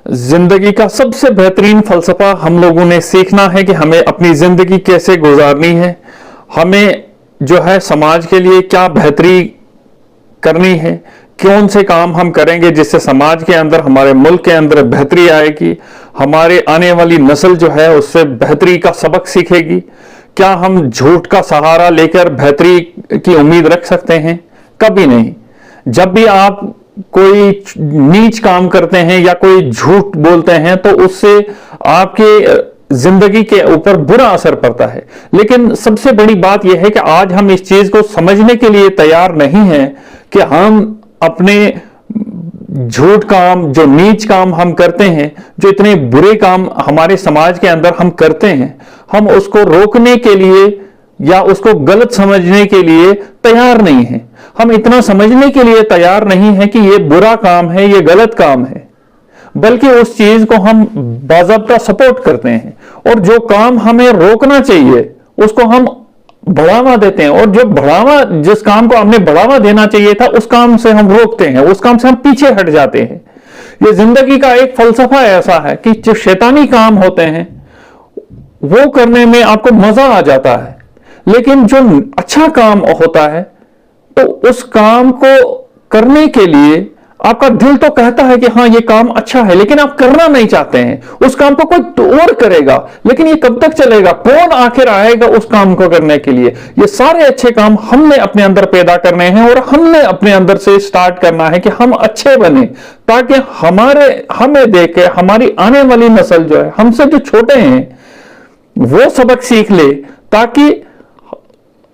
जिंदगी का सबसे बेहतरीन फलसफा हम लोगों ने सीखना है कि हमें अपनी जिंदगी कैसे गुजारनी है, हमें जो है समाज के लिए क्या बेहतरी करनी है, कौन से काम हम करेंगे जिससे समाज के अंदर, हमारे मुल्क के अंदर बेहतरी आएगी, हमारे आने वाली नस्ल जो है उससे बेहतरी का सबक सीखेगी। क्या हम झूठ का सहारा लेकर बेहतरी की उम्मीद रख सकते हैं? कभी नहीं। जब भी आप कोई नीच काम करते हैं या कोई झूठ बोलते हैं तो उससे आपके जिंदगी के ऊपर बुरा असर पड़ता है। लेकिन सबसे बड़ी बात यह है कि आज हम इस चीज को समझने के लिए तैयार नहीं हैं कि हम अपने झूठ काम, जो नीच काम हम करते हैं, जो इतने बुरे काम हमारे समाज के अंदर हम करते हैं, हम उसको रोकने के लिए या उसको गलत समझने के लिए तैयार नहीं हैं। हम इतना समझने के लिए तैयार नहीं है कि ये बुरा काम है, ये गलत काम है, बल्कि उस चीज को हम बाज़ाब्ता सपोर्ट करते हैं और जो काम हमें रोकना चाहिए उसको हम बढ़ावा देते हैं, और जो बढ़ावा, जिस काम को हमने बढ़ावा देना चाहिए था उस काम से हम रोकते हैं, उस काम से हम पीछे हट जाते हैं। ये जिंदगी का एक फलसफा ऐसा है कि जो शैतानी काम होते हैं वो करने में आपको मजा आ जाता है, लेकिन जो अच्छा काम होता है तो उस काम को करने के लिए आपका दिल तो कहता है कि हाँ ये काम अच्छा है, लेकिन आप करना नहीं चाहते हैं। उस काम को कोई और करेगा, लेकिन ये कब तक चलेगा? कौन आखिर आएगा उस काम को करने के लिए? ये सारे अच्छे काम हमने अपने अंदर पैदा करने हैं और हमने अपने अंदर से स्टार्ट करना है कि हम अच्छे बने, ताकि हमें देख के हमारी आने वाली नस्ल जो है, हमसे जो छोटे हैं, वो सबक सीख ले, ताकि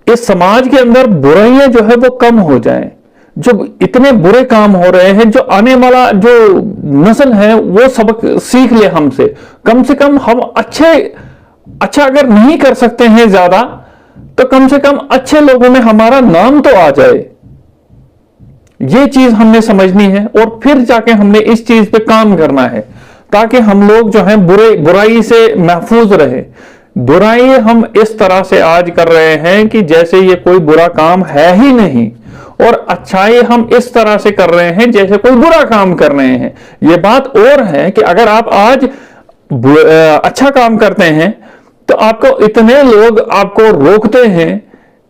इस समाज के अंदर बुराइयां जो है वो कम हो जाएं। जो इतने बुरे काम हो रहे हैं, जो आने वाला जो नस्ल है वो सबक सीख ले हमसे। कम से कम हम अच्छा अगर नहीं कर सकते हैं ज्यादा, तो कम से कम अच्छे लोगों में हमारा नाम तो आ जाए। ये चीज हमने समझनी है और फिर जाके हमने इस चीज पे काम करना है, ताकि हम लोग जो है बुराई से महफूज रहे। बुराई हम इस तरह से आज कर रहे हैं कि जैसे ये कोई बुरा काम है ही नहीं, और अच्छाई हम इस तरह से कर रहे हैं जैसे कोई बुरा काम कर रहे हैं। ये बात और है कि अगर आप आज अच्छा काम करते हैं तो आपको इतने लोग आपको रोकते हैं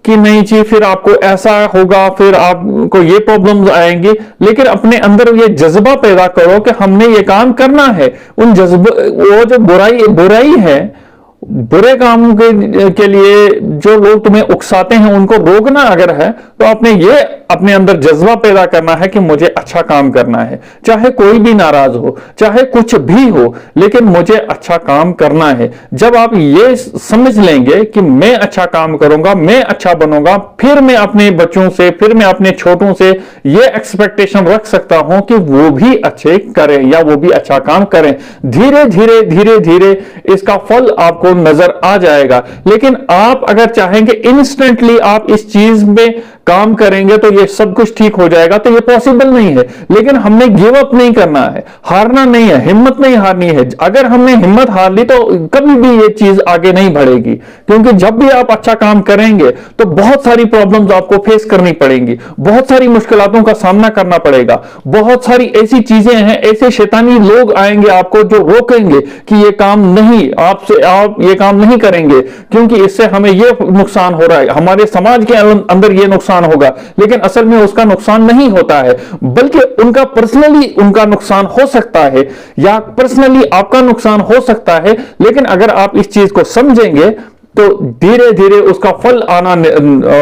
कि नहीं जी, फिर आपको ऐसा होगा, फिर आपको ये प्रॉब्लम्स आएंगी। लेकिन अपने अंदर ये जज्बा पैदा करो कि हमने ये काम करना है। उन वो जो बुराई है, बुरे काम के लिए जो लोग तुम्हें उकसाते हैं, उनको रोकना अगर है तो आपने ये अपने अंदर जज्बा पैदा करना है कि मुझे अच्छा काम करना है, चाहे कोई भी नाराज हो, चाहे कुछ भी हो, लेकिन मुझे अच्छा काम करना है। जब आप ये समझ लेंगे कि मैं अच्छा काम करूंगा, मैं अच्छा बनूंगा, फिर मैं अपने बच्चों से, फिर मैं अपने छोटों से ये एक्सपेक्टेशन रख सकता हूं कि वो भी अच्छे करें या वो भी अच्छा काम करें। धीरे धीरे धीरे धीरे इसका फल आपको नजर आ जाएगा। लेकिन आप अगर चाहेंगे इंस्टेंटली आप इस चीज में काम करेंगे तो ये सब कुछ ठीक हो जाएगा, तो ये पॉसिबल नहीं है। लेकिन हमने गिव अप नहीं करना है, हारना नहीं है, हिम्मत नहीं हारनी है। अगर हमने हिम्मत हार ली तो कभी भी ये चीज आगे नहीं बढ़ेगी, क्योंकि जब भी आप अच्छा काम करेंगे तो बहुत सारी प्रॉब्लम्स आपको फेस करनी पड़ेंगी, बहुत सारी मुश्किलों का सामना करना पड़ेगा, बहुत सारी ऐसी चीजें हैं, ऐसे शैतानी लोग आएंगे आपको जो रोकेंगे कि ये काम नहीं, आप ये काम नहीं करेंगे क्योंकि इससे हमें ये नुकसान हो रहा है, हमारे समाज के अंदर ये नुकसान होगा। लेकिन असल में उसका नुकसान नहीं होता है, बल्कि उनका पर्सनली उनका नुकसान हो सकता है या पर्सनली आपका नुकसान हो सकता है। लेकिन अगर आप इस चीज को समझेंगे तो धीरे धीरे उसका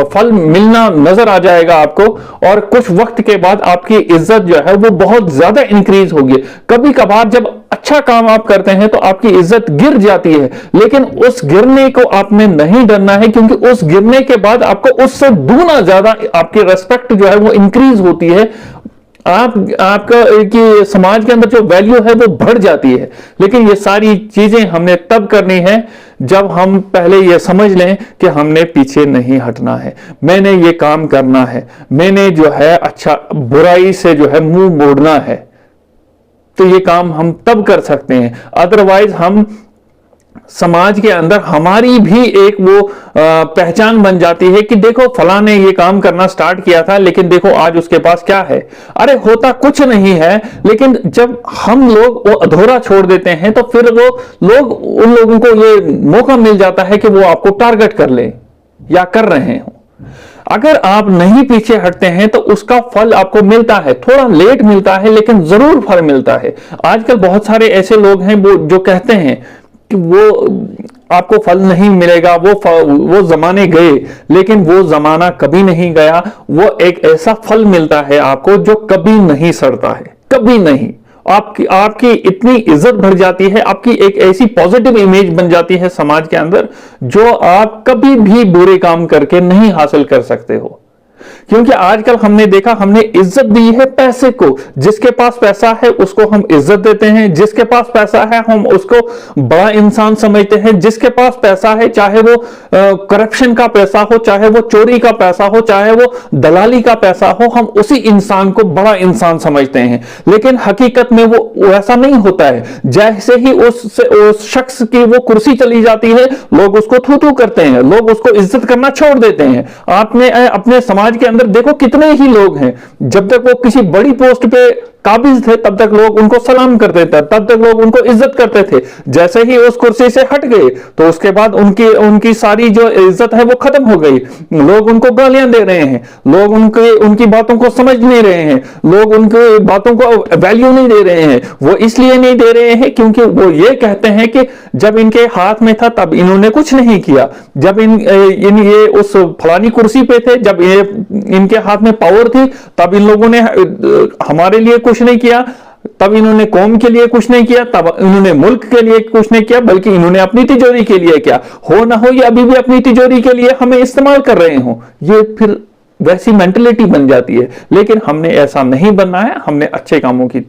फल मिलना नजर आ जाएगा आपको, और कुछ वक्त के बाद आपकी इज्जत जो है वो बहुत ज्यादा इंक्रीज होगी। कभी कभार जब अच्छा काम आप करते हैं तो आपकी इज्जत गिर जाती है, लेकिन उस गिरने को आपने नहीं डरना है, क्योंकि उस गिरने के बाद आपको उससे दूना ज्यादा आपकी रेस्पेक्ट जो है वो इंक्रीज होती है। आपका कि समाज के अंदर जो वैल्यू है वो बढ़ जाती है। लेकिन ये सारी चीजें हमने तब करनी है जब हम पहले ये समझ लें कि हमने पीछे नहीं हटना है, मैंने ये काम करना है, मैंने जो है अच्छा बुराई से जो है मुंह मोड़ना है। तो ये काम हम तब कर सकते हैं, अदरवाइज हम समाज के अंदर हमारी भी एक वो पहचान बन जाती है कि देखो फलां ने ये काम करना स्टार्ट किया था, लेकिन देखो आज उसके पास क्या है। अरे होता कुछ नहीं है, लेकिन जब हम लोग वो अधूरा छोड़ देते हैं तो फिर वो लोग, उन लोगों को ये मौका मिल जाता है कि वो आपको टारगेट कर ले या कर रहे हो। अगर आप नहीं पीछे हटते हैं तो उसका फल आपको मिलता है, थोड़ा लेट मिलता है लेकिन जरूर फल मिलता है। आजकल बहुत सारे ऐसे लोग हैं वो जो कहते हैं कि वो आपको फल नहीं मिलेगा, वो जमाने गए, लेकिन वो जमाना कभी नहीं गया। वो एक ऐसा फल मिलता है आपको जो कभी नहीं सड़ता है, कभी नहीं। आपकी इतनी इज्जत बढ़ जाती है, आपकी एक ऐसी पॉजिटिव इमेज बन जाती है समाज के अंदर जो आप कभी भी बुरे काम करके नहीं हासिल कर सकते हो। क्योंकि आजकल हमने देखा, हमने इज्जत दी है पैसे को। जिसके पास पैसा है उसको हम इज्जत देते हैं, जिसके पास पैसा है हम उसको बड़ा इंसान समझते हैं। जिसके पास पैसा है, चाहे वो करप्शन का पैसा हो, चाहे वो चोरी का पैसा हो, चाहे वो दलाली का पैसा हो, हम उसी इंसान को बड़ा इंसान समझते हैं। लेकिन हकीकत में वो ऐसा नहीं होता है। जैसे ही उस शख्स की वो कुर्सी चली जाती है, लोग उसको थू थू करते हैं, लोग उसको इज्जत करना छोड़ देते हैं। आपने अपने समाज के अंदर देखो कितने ही लोग हैं, जब तक वो किसी बड़ी पोस्ट पे काबिज थे तब तक लोग उनको सलाम करते थे, तब तक लोग उनको इज्जत करते थे। जैसे ही उस कुर्सी से हट गए तो उसके बाद उनकी सारी जो इज्जत है वो खत्म हो गई। लोग उनको गालियां दे रहे हैं, लोग उनकी बातों को समझ नहीं रहे हैं, लोग उनकी बातों को वैल्यू नहीं दे रहे हैं। वो इसलिए नहीं दे रहे हैं क्योंकि वो ये कहते हैं कि जब इनके हाथ में था तब इन्होंने कुछ नहीं किया, जब ये उस फलानी कुर्सी पे थे, जब इनके हाथ में पावर थी तब इन लोगों ने हमारे लिए कुछ नहीं किया, तब इन्होंने कौम के लिए कुछ नहीं किया, तब इन्होंने मुल्क के लिए कुछ नहीं किया, बल्कि इन्होंने अपनी तिजोरी के लिए किया। हो ना हो ये अभी भी अपनी तिजोरी के लिए हमें इस्तेमाल कर रहे हो। ये फिर वैसी मेंटलिटी बन जाती है। लेकिन हमने ऐसा नहीं बनना है, हमने अच्छे कामों की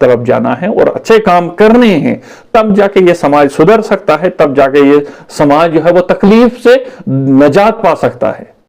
तरफ जाना है और अच्छे काम करने हैं, तब जाके ये समाज सुधर सकता है, तब जाके ये समाज जो है वो तकलीफ से निजात पा सकता है।